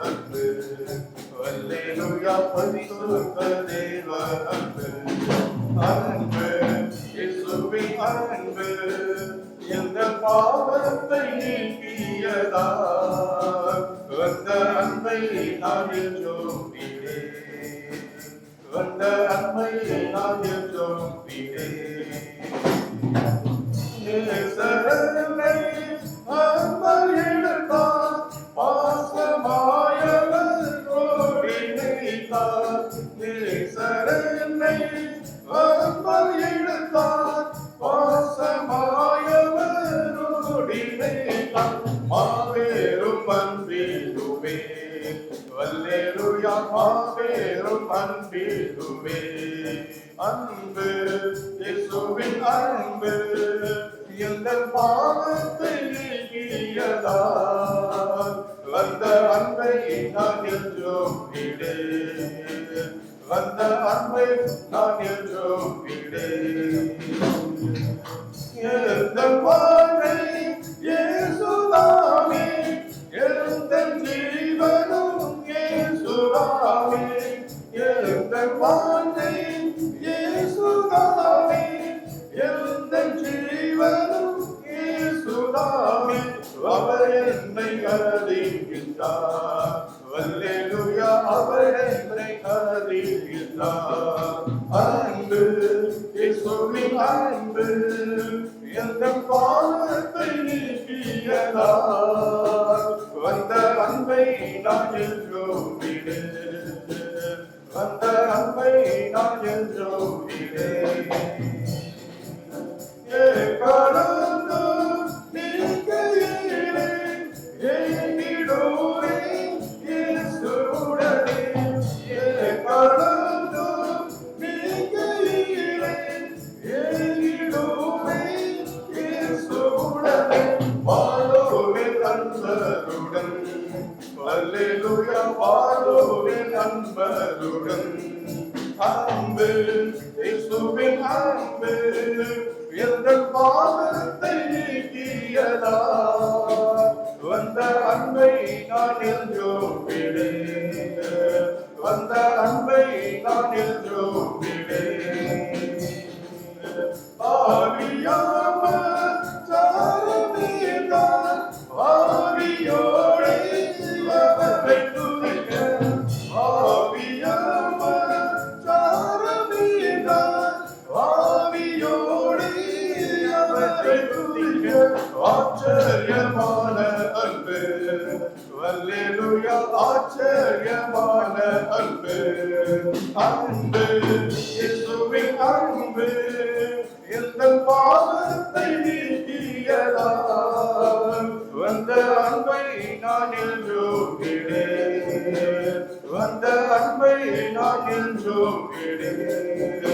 அன்பு, அல்லேலூயா பரிசுத்த தேவ அன்பு, அன்பு இயேசுவின் அன்பு எந்த பாவத்தை நீக்கியதா, அந்த அன்பை நான் என்றோம்பினேன், அந்த அன்பை நான் என்றோம்பினேன். நேசரனை அன்பர் எடுத்தார், பாசமாயவர் ஓடினைத்தார். நேசரனை அன்பர் எடுத்தார், பாசமாயவர் ஓடினைத்தார். மாபெரும் அன்பிலுமே, அல்லேலூயா மாபெரும் அன்பிலுமே, அன்பு இயேசுவின் அன்பு எங்கள் பாவத்தை நீக்கியதால், அந்த அன்பை நான் என்றும் விடேன், அந்த அன்பை நான் என்றும் விடேன். எழுந்த வாழ்வை இயேசுதாமே, எழுந்த ஜீவனும் இயேசுதாமே, எழுந்த வாழ்வை இயேசுதாமே, எழுந்த ஜீவனும் இயேசுதாமே. அவர் என்னை அறிகின்றார், அல்லேலூயா அவர் என்னை அறிகின்றார். அன்பு இயேசுவின் அன்பு எந்த பாவத்தை நீக்கியதால், வந்த அன்பை நான் என்றும் விடேன், வந்த அன்பை நான் என்றும் விடேன். கடந்து நீங்கையிலே ஏங்கிடோரேன் இயேசுவுடனே, கடந்து நீங்கையிலே ஏங்கிடோரேன் இயேசுவுடனே. வாழோவேன் அன்பருடன், அல்லேலூயா வாழோவேன் அன்பருடன், அன்பு இயேசுவின் அன்பு எங்கள் பாவத்தை நீக்கியதால், வந்த அன்பை நான் என்றும் விடேன், வந்த அன்பை நான் என்றும் விடேன். ஆவியாமல் சாரமேதான், ஆவியோடே அவரை துதிக்க, ஆவியாமல் சாரமேதான், ஆவியோடே அவரை துதிக்க. ஆச்சரியமான அன்பு, அல்லேலூயா ஆச்சரியமான அன்பு, அன்பு இயேசுவின் அன்பு எங்கள் பாவத்தை நீக்கியதால், வந்த அன்பை நான் என்றும் விடேன், வந்த அன்பை நான் என்றும் விடேன்.